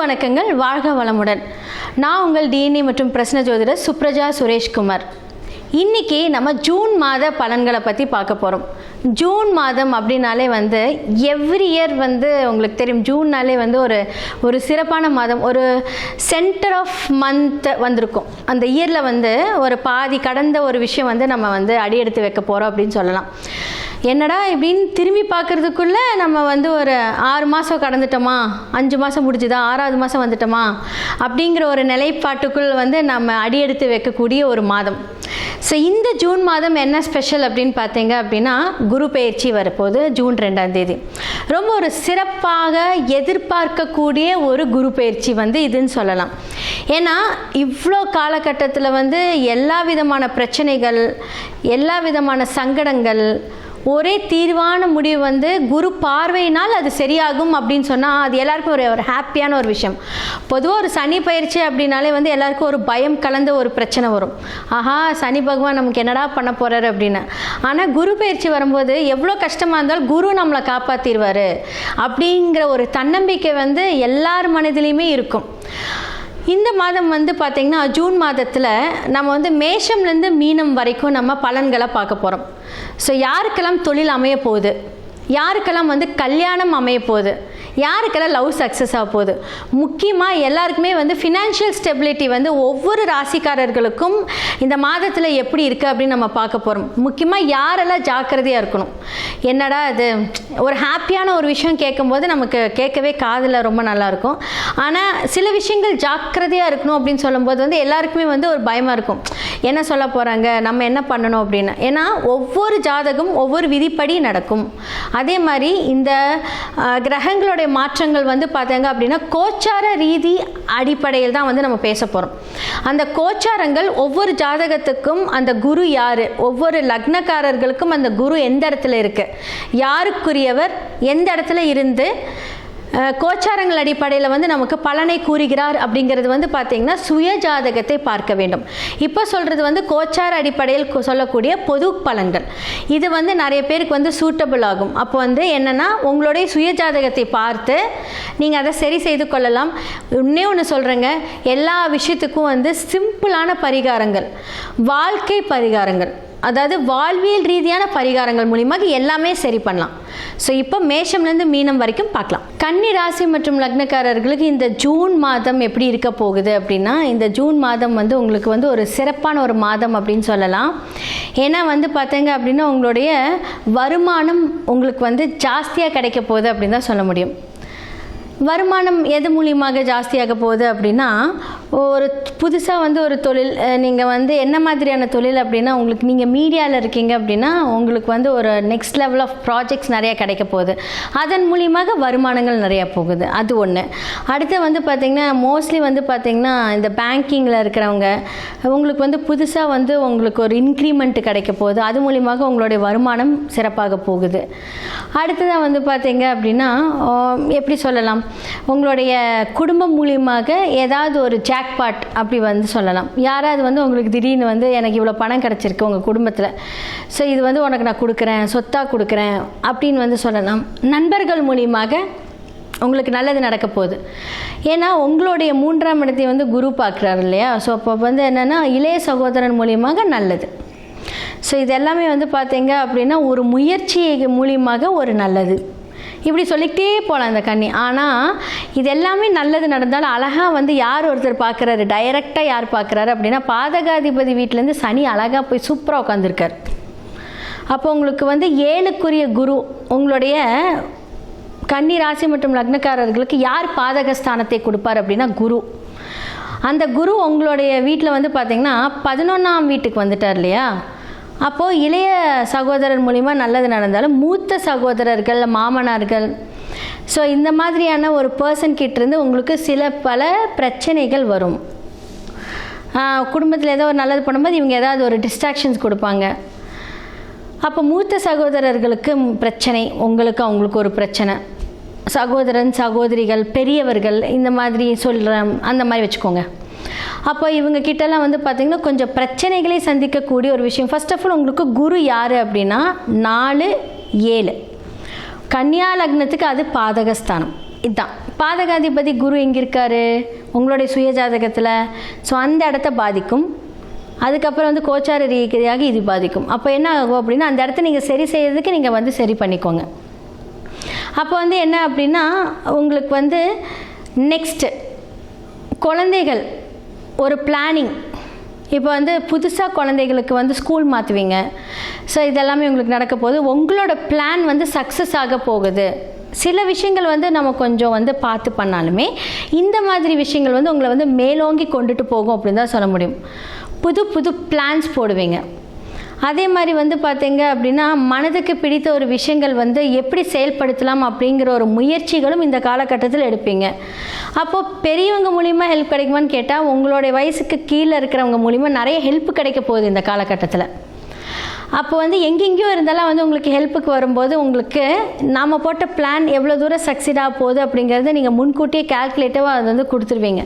வணக்கங்கள், வாழ்க வளமுடன். நான் உங்கள் டிஎன்ஏ மற்றும் பிரசன்ன ஜோதிடர் சுப்ரஜா சுரேஷ்குமார். இன்றைக்கி நம்ம ஜூன் மாத பலன்களை பற்றி பார்க்க போகிறோம். ஜூன் மாதம் அப்படின்னாலே எவ்ரி இயர் உங்களுக்கு தெரியும், ஜூன்னாலே ஒரு சிறப்பான மாதம், ஒரு சென்டர் ஆஃப் மந்த் வந்திருக்கும். அந்த இயரில் ஒரு பாதி கடந்த ஒரு விஷயம் நம்ம அடியெடுத்து வைக்க போகிறோம் அப்படின்னு சொல்லலாம். என்னடா இப்படின்னு திரும்பி பார்க்குறதுக்குள்ளே நம்ம ஒரு 6 மாதம் கடந்துட்டோமா, 5 மாதம் முடிஞ்சுதா, 6வது மாதம் வந்துட்டோமா அப்படிங்கிற ஒரு நிலைப்பாட்டுக்குள் நம்ம அடியெடுத்து வைக்கக்கூடிய ஒரு மாதம். ஸோ இந்த ஜூன் மாதம் என்ன ஸ்பெஷல் அப்படின்னு பார்த்தீங்க அப்படின்னா, குரு பெயர்ச்சி வரப்போகுது ஜூன் 2ஆம் தேதி. ரொம்ப ஒரு சிறப்பாக எதிர்பார்க்கக்கூடிய ஒரு குரு பெயர்ச்சி இதுன்னு சொல்லலாம். ஏன்னா இவ்வளோ காலகட்டத்தில் எல்லா விதமான பிரச்சனைகள், எல்லா விதமான சங்கடங்கள், ஒரே தீர்வான முடிவு குரு பார்வையினால் அது சரியாகும் அப்படின்னு சொன்னால் அது எல்லாருக்கும் ஒரு ஹாப்பியான ஒரு விஷயம். பொதுவாக ஒரு சனி பயிற்சி அப்படின்னாலே எல்லாருக்கும் ஒரு பயம் கலந்த ஒரு பிரச்சனை வரும். ஆஹா, சனி பகவான் நமக்கு என்னடா பண்ண போகிறாரு அப்படின்னு. ஆனால் குரு பயிற்சி வரும்போது எவ்வளோ கஷ்டமாக இருந்தாலும் குரு நம்மளை காப்பாற்றிடுவார் அப்படிங்கிற ஒரு தன்னம்பிக்கை எல்லார் மனதிலையுமே இருக்கும். இந்த மாதம் பார்த்திங்கன்னா ஜூன் மாதத்தில் நம்ம மேஷம்லேருந்து மீனம் வரைக்கும் நம்ம பலன்களை பார்க்க போகிறோம். ஸோ யாருக்கெல்லாம் தொழில் அமைய போகுது, யாருக்கெல்லாம் கல்யாணம் அமைய போகுது, யாருக்கெல்லாம் லவ் சக்ஸஸ் ஆக போகுது, முக்கியமாக எல்லாருக்குமே ஃபினான்ஷியல் ஸ்டெபிலிட்டி ஒவ்வொரு ராசிக்காரர்களுக்கும் இந்த மாதத்தில் எப்படி இருக்குது அப்படின்னு நம்ம பார்க்க போகிறோம். முக்கியமாக யாரெல்லாம் ஜாக்கிரதையாக இருக்கணும். என்னடா அது ஒரு ஹாப்பியான ஒரு விஷயம் கேட்கும்போது நமக்கு கேட்கவே காதில் ரொம்ப நல்லாயிருக்கும். ஆனால் சில விஷயங்கள் ஜாக்கிரதையாக இருக்கணும் அப்படின்னு சொல்லும்போது எல்லாருக்குமே ஒரு பயமாக இருக்கும். என்ன சொல்ல போகிறாங்க, நம்ம என்ன பண்ணணும் அப்படின்னு. ஏன்னா ஒவ்வொரு ஜாதகம் ஒவ்வொரு விதிப்படி நடக்கும். அதே மாதிரி இந்த கிரகங்களுடைய மாற்றங்கள் பார்த்தாங்க அப்படின்னா கோச்சார ரீதி அடிப்படையில் தான் நம்ம பேச போகிறோம். அந்த கோச்சாரங்கள் ஒவ்வொரு ஜாதகத்துக்கும் அந்த குரு யார், ஒவ்வொரு லக்னக்காரர்களுக்கும் அந்த குரு எந்த இடத்துல இருக்குது, யாருக்குரியவர் எந்த இடத்துல இருந்து கோச்சாரங்கள் அடிப்படையில் நமக்கு பலனை கூறுகிறார் அப்படிங்கிறது பார்த்திங்கன்னா சுய ஜாதகத்தை பார்க்க வேண்டும். இப்போ சொல்கிறது கோச்சார அடிப்படையில் சொல்லக்கூடிய பொது பலன்கள். இது நிறைய பேருக்கு சூட்டபிள் ஆகும். அப்போ என்னென்னா உங்களுடைய சுய ஜாதகத்தை பார்த்து நீங்கள் அதை சரி செய்து கொள்ளலாம். இன்னே ஒன்று சொல்கிறேங்க, எல்லா விஷயத்துக்கும் சிம்பிளான பரிகாரங்கள், வாழ்க்கை பரிகாரங்கள், அதாவது வாழ்வியல் ரீதியான பரிகாரங்கள் மூலியமாக எல்லாமே சரி பண்ணலாம். ஸோ இப்போ மேஷம்லேருந்து மீனம் வரைக்கும் பார்க்கலாம். கன்னி ராசி மற்றும் லக்னக்காரர்களுக்கு இந்த ஜூன் மாதம் எப்படி இருக்க போகுது அப்படின்னா, இந்த ஜூன் மாதம் உங்களுக்கு ஒரு சிறப்பான ஒரு மாதம் அப்படின்னு சொல்லலாம். ஏன்னா பார்த்தீங்க அப்படின்னா உங்களுடைய வருமானம் உங்களுக்கு ஜாஸ்தியாக கிடைக்க போகுது அப்படின்னு தான் சொல்ல முடியும். வருமானம் எது மூலியமாக ஜாஸ்தியாக போகுது அப்படின்னா, ஒரு புதுசாக ஒரு தொழில், நீங்கள் என்ன மாதிரியான தொழில் அப்படின்னா, உங்களுக்கு நீங்கள் மீடியாவில் இருக்கீங்க அப்படின்னா உங்களுக்கு ஒரு நெக்ஸ்ட் லெவல் ஆஃப் ப்ராஜெக்ட்ஸ் நிறையா கிடைக்க போகுது. அதன் மூலியமாக வருமானங்கள் நிறையா போகுது. அது ஒன்று. அடுத்து பார்த்திங்கன்னா மோஸ்ட்லி பார்த்திங்கன்னா இந்த பேங்கிங்கில் இருக்கிறவங்க உங்களுக்கு புதுசாக உங்களுக்கு ஒரு இன்க்ரிமெண்ட் கிடைக்க போகுது. அது மூலியமாக உங்களுடைய வருமானம் சிறப்பாக போகுது. அடுத்ததாக பார்த்திங்க அப்படின்னா எப்படி சொல்லலாம், உங்களுடைய குடும்பம் மூலியமாக ஏதாவது ஒரு ஜாக்பாட் அப்படி சொல்லலாம். யாராவது உங்களுக்கு திடீர்னு எனக்கு இவ்வளோ பணம் கிடச்சிருக்கு உங்கள் குடும்பத்தில், ஸோ இது உனக்கு நான் கொடுக்குறேன், சொத்தாக கொடுக்குறேன் அப்படின்னு சொல்லலாம். நண்பர்கள் மூலியமாக உங்களுக்கு நல்லது நடக்க போகுது. ஏன்னா உங்களுடைய 3ஆம் இடத்தை குரு பார்க்குறாரு இல்லையா. ஸோ அப்போ என்னென்னா இளைய சகோதரன் மூலியமாக நல்லது. ஸோ இது எல்லாமே பார்த்தீங்க அப்படின்னா ஒரு முயற்சி மூலியமாக ஒரு நல்லது, இப்படி சொல்லிக்கிட்டே போகலாம் இந்த கன்னி. ஆனால் இது எல்லாமே நல்லது நடந்தாலும் அழகாக யார் ஒருத்தர் பார்க்குறாரு, டைரெக்டாக யார் பார்க்குறாரு அப்படின்னா பாதகாதிபதி வீட்டிலேருந்து சனி அழகாக போய் சூப்பராக உட்காந்துருக்கார். அப்போ உங்களுக்கு 7க்குரிய குரு உங்களுடைய கன்னி ராசி மற்றும் லக்னக்காரர்களுக்கு யார் பாதகஸ்தானத்தை கொடுப்பார் அப்படின்னா குரு. அந்த குரு உங்களுடைய வீட்டில் பார்த்திங்கன்னா 11ஆம் வீட்டுக்கு வந்துட்டார் இல்லையா. அப்போது இளைய சகோதரர் மூலிமா நல்லது நடந்தாலும் மூத்த சகோதரர்கள், மாமனார்கள், ஸோ இந்த மாதிரியான ஒரு பர்சன் கிட்டேருந்து உங்களுக்கு பல பிரச்சனைகள் வரும். குடும்பத்தில் ஏதோ ஒரு நல்லது பண்ணும்போது இவங்க ஏதாவது ஒரு டிஸ்ட்ராக்ஷன்ஸ் கொடுப்பாங்க. அப்போ மூத்த சகோதரர்களுக்கு பிரச்சனை, அவங்களுக்கு ஒரு பிரச்சனை, சகோதரன் சகோதரிகள் பெரியவர்கள் இந்த மாதிரி சொல்கிறேன், அந்த மாதிரி வச்சுக்கோங்க. அப்போ இவங்க கிட்டலாம் பார்த்திங்கன்னா கொஞ்சம் பிரச்சனைகளை சந்திக்கக்கூடிய ஒரு விஷயம். ஃபர்ஸ்ட் ஆஃப் ஆல் உங்களுக்கு குரு யார் அப்படின்னா 4, 7 கன்னியா லக்னத்துக்கு அது பாதகஸ்தானம். இதுதான் பாதகாதிபதி குரு எங்கே இருக்கார் உங்களுடைய சுய ஜாதகத்தில். ஸோ அந்த இடத்த பாதிக்கும். அதுக்கப்புறம் வந்து கோச்சார ரீதியாக இது பாதிக்கும். அப்போ என்ன ஆகும் அப்படின்னா அந்த இடத்த நீங்கள் சரி செய்யறதுக்கு நீங்கள் வந்து சரி பண்ணிக்கோங்க. அப்போ வந்து என்ன அப்படின்னா உங்களுக்கு வந்து நெக்ஸ்ட்டு குழந்தைகள் ஒரு பிளானிங். இப்போ வந்து புதுசாக குழந்தைகளுக்கு வந்து ஸ்கூல் மாற்றுவீங்க. ஸோ இதெல்லாமே உங்களுக்கு நடக்க போகுது. உங்களோட பிளான் வந்து சக்ஸஸ் ஆக போகுது. சில விஷயங்கள் வந்து நம்ம கொஞ்சம் வந்து பார்த்து பண்ணாலுமே இந்த மாதிரி விஷயங்கள் வந்து உங்களை வந்து மேலோங்கி கொண்டுட்டு போகும் அப்படின்னு தான் சொல்ல முடியும். புது புது பிளான்ஸ் போடுவீங்க. அதே மாதிரி வந்து பார்த்தீங்க அப்படின்னா மனதுக்கு பிடித்த ஒரு விஷயங்கள் வந்து எப்படி செயல்படுத்தலாம் அப்படிங்கிற ஒரு முயற்சிகளும் இந்த காலகட்டத்தில் எடுப்பீங்க. அப்போது பெரியவங்க மூலிமா ஹெல்ப் கிடைக்குமான்னு கேட்டால் உங்களுடைய வயசுக்கு கீழே இருக்கிறவங்க மூலிமா நிறைய ஹெல்ப் கிடைக்க போகுது இந்த காலகட்டத்தில். அப்போ வந்து எங்கெங்கேயோ இருந்தாலும் வந்து உங்களுக்கு ஹெல்ப்புக்கு வரும்போது உங்களுக்கு நாம் போட்ட பிளான் எவ்வளோ தூரம் சக்சீடாக போகுது அப்படிங்கிறத நீங்கள் முன்கூட்டியே கால்குலேட்டிவாக அது வந்து கொடுத்துருவீங்க.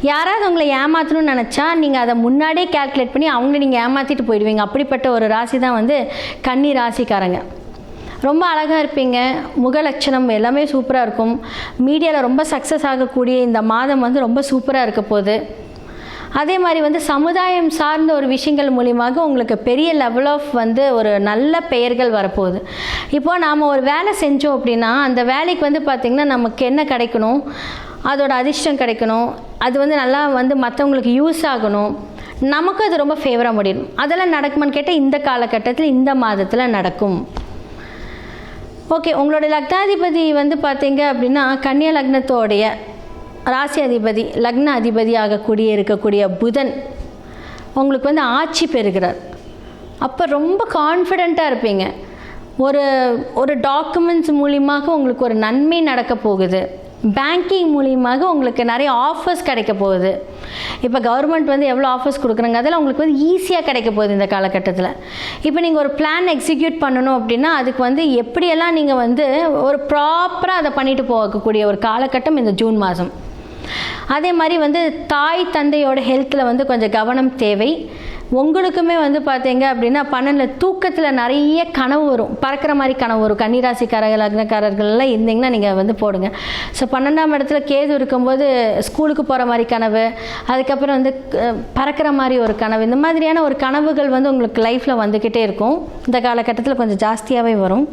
யாராவது உங்களை ஏமாற்றணும்னு நினச்சா நீங்கள் அதை முன்னாடியே கால்குலேட் பண்ணி அவங்கள நீங்கள் ஏமாற்றிட்டு போயிடுவீங்க. அப்படிப்பட்ட ஒரு ராசி தான் வந்து கன்னி ராசிக்காரங்க. ரொம்ப அழகாக இருப்பீங்க. முக லட்சணம் எல்லாமே சூப்பராக இருக்கும். மீடியாவில் ரொம்ப சக்ஸஸ் ஆகக்கூடிய இந்த மாதம் வந்து ரொம்ப சூப்பராக இருக்க போகுது. அதே மாதிரி வந்து சமுதாயம் சார்ந்த ஒரு விஷயங்கள் மூலியமாக உங்களுக்கு பெரிய லெவல் ஆஃப் வந்து ஒரு நல்ல பெயர்கள் வரப்போகுது. இப்போது நாம் ஒரு வேலை செஞ்சோம் அப்படின்னா அந்த வேலைக்கு வந்து பார்த்திங்கன்னா நமக்கு என்ன கிடைக்கணும், அதோட அதிர்ஷ்டம் கிடைக்கணும், அது வந்து நல்லா வந்து மற்றவங்களுக்கு யூஸ் ஆகணும், நமக்கு அது ரொம்ப ஃபேவராக முடியும். அதெல்லாம் நடக்குமான்னு கேட்டால் இந்த காலகட்டத்தில் இந்த மாதத்தில் நடக்கும். ஓகே, உங்களோட லக்னாதிபதி வந்து பார்த்தீங்க அப்படின்னா கன்னியா லக்னத்தோடைய ராசி அதிபதி லக்ன அதிபதி ஆகக்கூடிய இருக்கக்கூடிய புதன் உங்களுக்கு வந்து ஆட்சி பெறுகிறார். அப்போ ரொம்ப கான்ஃபிடெண்ட்டாக இருப்பீங்க. ஒரு டாக்குமெண்ட்ஸ் மூலியமாக உங்களுக்கு ஒரு நன்மை நடக்க போகுது. பேங்கிங் மூலியமாக உங்களுக்கு நிறைய ஆஃபர்ஸ் கிடைக்க போகுது. இப்போ கவர்மெண்ட் வந்து எவ்வளோ ஆஃபர்ஸ் கொடுக்குறாங்க அதெல்லாம் உங்களுக்கு வந்து ஈஸியாக கிடைக்க போகுது இந்த காலகட்டத்தில். இப்போ நீங்கள் ஒரு பிளான் எக்ஸிக்யூட் பண்ணணும் அப்படின்னா அதுக்கு வந்து எப்படியெல்லாம் நீங்கள் வந்து ஒரு ப்ராப்பராக அதை பண்ணிட்டு போகக்கூடிய ஒரு காலகட்டம் இந்த ஜூன் மாதம். அதே மாதிரி வந்து தாய் தந்தையோட ஹெல்த்தில் வந்து கொஞ்சம் கவனம் தேவை. உங்களுக்குமே வந்து பார்த்தீங்க அப்படின்னா 12 தூக்கத்தில் நிறைய கனவு வரும், பறக்கிற மாதிரி கனவு வரும். கன்னிராசிக்காரர்கள் லக்னக்காரர்கள்லாம் இருந்தீங்கன்னா நீங்கள் வந்து போடுங்க. ஸோ 12ஆம் இடத்துல கேது இருக்கும்போது ஸ்கூலுக்கு போகிற மாதிரி கனவு, அதுக்கப்புறம் வந்து பறக்கிற மாதிரி ஒரு கனவு, இந்த மாதிரியான ஒரு கனவுகள் வந்து உங்களுக்கு லைஃப்பில் வந்துக்கிட்டே இருக்கும். இந்த காலகட்டத்தில் கொஞ்சம் ஜாஸ்தியாகவே வரும்.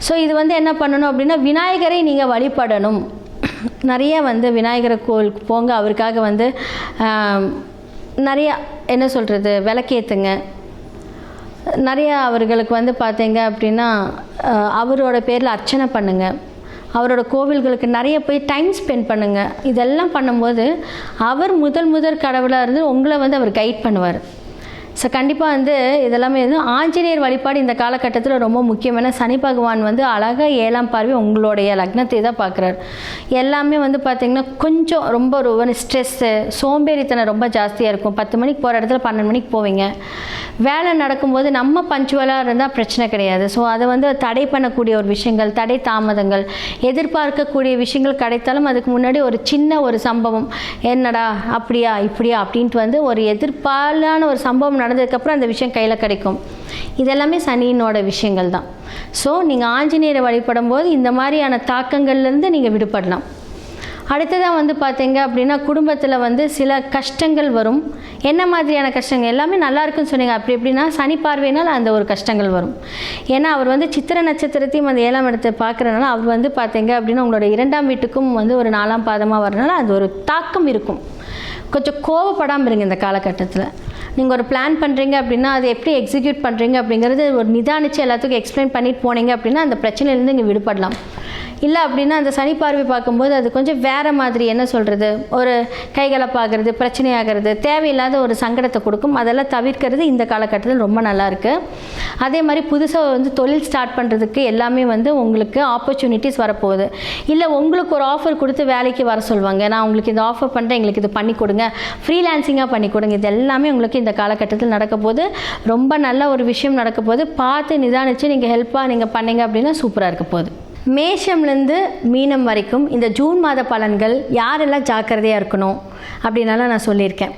ஸோ இது வந்து என்ன பண்ணணும் அப்படின்னா விநாயகரை நீங்கள் வழிபடணும். நிறைய வந்து விநாயகர் கோவிலுக்கு போங்க. அவருக்காக வந்து நிறையா என்ன சொல்கிறது விளக்கேற்றுங்க. நிறையா அவர்களுக்கு வந்து பார்த்தீங்க அப்படின்னா அவரோட பேரில் அர்ச்சனை பண்ணுங்கள். அவரோட கோவில்களுக்கு நிறைய போய் டைம் ஸ்பெண்ட் பண்ணுங்கள். இதெல்லாம் பண்ணும்போது அவர் முதல் கடவுளாக இருந்து உங்களை வந்து அவர் கைட் பண்ணுவார். ஸோ கண்டிப்பாக வந்து இதெல்லாமே வந்து ஆஞ்சநேயர் வழிபாடு இந்த காலகட்டத்தில் ரொம்ப முக்கியமான. சனி பகவான் வந்து அழகாக 7ஆம் பார்வை உங்களுடைய லக்னத்தை தான் பார்க்குறாரு. எல்லாமே வந்து பார்த்திங்கன்னா கொஞ்சம் ரொம்ப ஒரு ஸ்ட்ரெஸ்ஸு சோம்பேறித்தனம் ரொம்ப ஜாஸ்தியாக இருக்கும். 10 மணிக்கு போகிற இடத்துல 12 மணிக்கு போவீங்க. வேலை நடக்கும்போது நம்ம பஞ்சுவலாக இருந்தால் பிரச்சனை கிடையாது. ஸோ அதை வந்து தடை பண்ணக்கூடிய ஒரு விஷயங்கள், தடை தாமதங்கள், எதிர்பார்க்கக்கூடிய விஷயங்கள் கிடைத்தாலும் அதுக்கு முன்னாடி ஒரு சின்ன ஒரு சம்பவம், என்னடா அப்படியா இப்படியா அப்படின்ட்டு வந்து ஒரு எதிர்பாரான ஒரு சம்பவம் நடந்ததுக்கப்புறம் அந்த விஷயம் கையில் கிடைக்கும். இதெல்லாமே சனியினோட விஷயங்கள் தான். ஸோ நீங்கள் ஆஞ்சநேயரை வழிபடும் போது இந்த மாதிரியான தாக்கங்கள்லேருந்து நீங்கள் விடுபடலாம். அடுத்ததாக வந்து பார்த்தீங்க அப்படின்னா குடும்பத்தில் வந்து சில கஷ்டங்கள் வரும். என்ன மாதிரியான கஷ்டங்கள்? எல்லாமே நல்லா இருக்குன்னு சொன்னீங்க. அப்படி எப்படின்னா சனி பார்வையினால் அந்த ஒரு கஷ்டங்கள் வரும். ஏன்னா அவர் வந்து சித்திரை நட்சத்திரத்தையும் அந்த 7ஆம் இடத்தை பார்க்குறதுனால அவர் வந்து பார்த்தீங்க அப்படின்னா உங்களோட 2ஆம் வீட்டுக்கும் வந்து ஒரு 4ஆம் பாதமாக வரனால அது ஒரு தாக்கம் இருக்கும். கொஞ்சம் கோவப்படாமல் இருங்க இந்த காலகட்டத்தில். நீங்கள் ஒரு பிளான் பண்ணுறீங்க அப்படின்னா அதை எப்படி எக்ஸிக்யூட் பண்ணுறீங்க அப்படிங்கிறது ஒரு நிதானித்து எல்லாத்துக்கும் எக்ஸ்பிளைன் பண்ணிட்டு போனீங்க அப்படின்னா அந்த பிரச்சனையிலேருந்து இங்கே விடுபடலாம். இல்லை அப்படின்னா அந்த சனி பார்வை பார்க்கும்போது அது கொஞ்சம் வேறு மாதிரி என்ன சொல்கிறது ஒரு கைகளை பார்க்குறது, பிரச்சனையாகிறது, தேவையில்லாத ஒரு சங்கடத்தை கொடுக்கும். அதெல்லாம் தவிர்க்கிறது இந்த காலகட்டத்தில் ரொம்ப நல்லாயிருக்கு. அதே மாதிரி புதுசாக வந்து தொழில் ஸ்டார்ட் பண்ணுறதுக்கு எல்லாமே வந்து உங்களுக்கு ஆப்பர்ச்சுனிட்டிஸ் வரப்போகுது. இல்லை உங்களுக்கு ஒரு ஆஃபர் கொடுத்து வேலைக்கு வர சொல்லுவாங்க. நான் உங்களுக்கு இந்த ஆஃபர் பண்ணுறேன், எங்களுக்கு இது பண்ணி கொடுங்க, ஃப்ரீலான்சிங்காக பண்ணி கொடுங்க. இது எல்லாமே உங்களுக்கு இந்த காலகட்டத்தில் நடக்க போது ரொம்ப நல்ல ஒரு விஷயம் நடக்க போது. பார்த்து நிதானித்து நீங்கள் ஹெல்ப்பாக நீங்கள் பண்ணீங்க அப்படின்னா சூப்பராக இருக்க போகுது. மேஷம்லேருந்து மீனம் வரைக்கும் இந்த ஜூன் மாத பலன்கள் யாரெல்லாம் ஜாக்கிரதையாக இருக்கணும் அப்படின்னால நான் சொல்லியிருக்கேன்.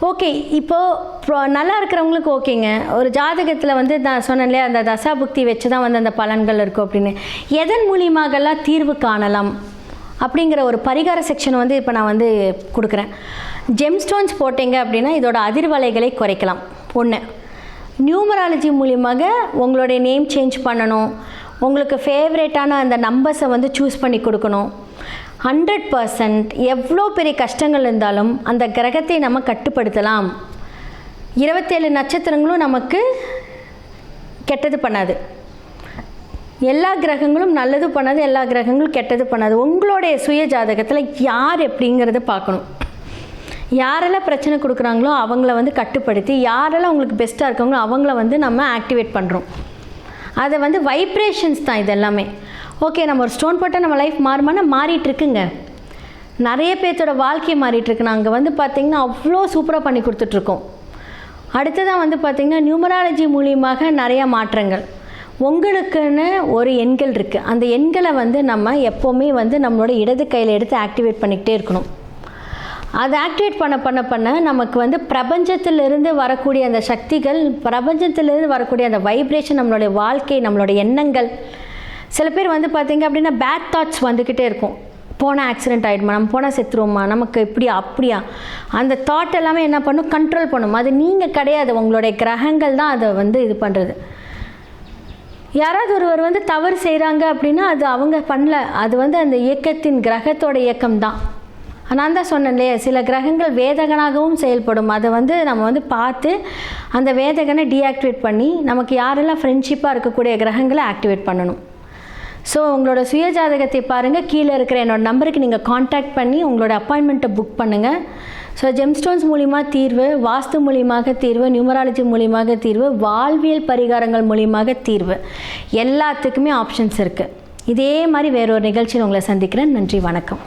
ஓகே, இப்போது நல்லா இருக்கிறவங்களுக்கு ஓகேங்க. ஒரு ஜாதகத்தில் வந்து நான் சொன்னேன் இல்லையா அந்த தசாபுக்தி வச்சு தான் வந்து அந்த பலன்கள் இருக்கும் அப்படின்னு. எதன் மூலியமாகலாம் தீர்வு காணலாம் அப்படிங்கிற ஒரு பரிகார செக்ஷன் வந்து இப்போ நான் வந்து கொடுக்குறேன். ஜெம்ஸ்டோன்ஸ் போட்டிங்க அப்படின்னா இதோட அதிர்வலைகளை குறைக்கலாம். ஒன்று, நியூமராலஜி மூலியமாக உங்களுடைய நேம் சேஞ்ச் பண்ணணும், உங்களுக்கு ஃபேவரேட்டான அந்த நம்பர்ஸை வந்து சூஸ் பண்ணி கொடுக்கணும். 100% எவ்வளோ பெரிய கஷ்டங்கள் இருந்தாலும் அந்த கிரகத்தை நம்ம கட்டுப்படுத்தலாம். 27 நட்சத்திரங்களும் நமக்கு கெட்டது பண்ணாது. எல்லா கிரகங்களும் நல்லது பண்ணாது, எல்லா கிரகங்களும் கெட்டது பண்ணாது. உங்களுடைய சுய ஜாதகத்தில் யார் எப்படிங்கிறத பார்க்கணும். யாரெல்லாம் பிரச்சனை கொடுக்குறாங்களோ அவங்கள வந்து கட்டுப்படுத்தி, யாரெல்லாம் உங்களுக்கு பெஸ்ட்டாக இருக்காங்களோ அவங்கள வந்து நம்ம ஆக்டிவேட் பண்ணுறோம். அதை வந்து வைப்ரேஷன்ஸ் தான் இது எல்லாமே. ஓகே, நம்ம ஒரு ஸ்டோன் போட்டால் நம்ம லைஃப் மாறுமானா மாறிட்டுருக்குங்க. நிறைய பேர்த்தோட வாழ்க்கையை மாறிட்டுருக்கு. நாங்கள் வந்து பார்த்திங்கன்னா அவ்வளோ சூப்பராக பண்ணி கொடுத்துட்ருக்கோம். அடுத்ததான் வந்து பார்த்திங்கன்னா நியூமராலஜி மூலியமாக நிறையா மாற்றங்கள். உங்களுக்குன்னு ஒரு எண்கள் இருக்குது. அந்த எண்களை வந்து நம்ம எப்போவுமே வந்து நம்மளோட இடது கையில் எடுத்து ஆக்டிவேட் பண்ணிக்கிட்டே இருக்கணும். அதை ஆக்டிவேட் பண்ண நமக்கு வந்து பிரபஞ்சத்திலிருந்து வரக்கூடிய அந்த சக்திகள், பிரபஞ்சத்திலிருந்து வரக்கூடிய அந்த வைப்ரேஷன், நம்மளுடைய வாழ்க்கை, நம்மளுடைய எண்ணங்கள். சில பேர் வந்து பார்த்திங்க அப்படின்னா பேட் தாட்ஸ் வந்துக்கிட்டே இருக்கும். போனால் ஆக்சிடெண்ட் ஆகிடுமா, நம்ம போனால் செத்துருவோமா, நமக்கு இப்படியா அப்படியா, அந்த தாட் எல்லாமே என்ன பண்ணும், கண்ட்ரோல் பண்ணும். அது நீங்கள் கிடையாது, உங்களுடைய கிரகங்கள் தான் அதை வந்து இது பண்ணுறது. யாராவது ஒருவர் வந்து தவறு செய்கிறாங்க அப்படின்னா அது அவங்க பண்ணல, அது வந்து அந்த இயக்கத்தின் கிரகத்தோட இயக்கம் தான். நான் தான் சொன்னேன் இல்லையா, சில கிரகங்கள் வேதகனாகவும் செயல்படும். அதை வந்து நம்ம வந்து பார்த்து அந்த வேதகனை டீஆக்டிவேட் பண்ணி நமக்கு யாரெல்லாம் ஃப்ரெண்ட்ஷிப்பாக இருக்கக்கூடிய கிரகங்களை ஆக்டிவேட் பண்ணணும். ஸோ உங்களோட சுய ஜாதகத்தை பாருங்கள். கீழே இருக்கிற என்னோடய நம்பருக்கு நீங்கள் காண்டாக்ட் பண்ணி உங்களோட அப்பாயின்மெண்ட்டை புக் பண்ணுங்கள். ஸோ ஜெம்ஸ்டோன்ஸ் மூலிமா தீர்வு, வாஸ்து மூலியமாக தீர்வு, நியூமராலஜி மூலியமாக தீர்வு, வாழ்வியல் பரிகாரங்கள் மூலியமாக தீர்வு, எல்லாத்துக்குமே ஆப்ஷன்ஸ் இருக்குது. இதே மாதிரி வேறொரு நிகழ்ச்சியில் உங்களை சந்திக்கிறேன். நன்றி, வணக்கம்.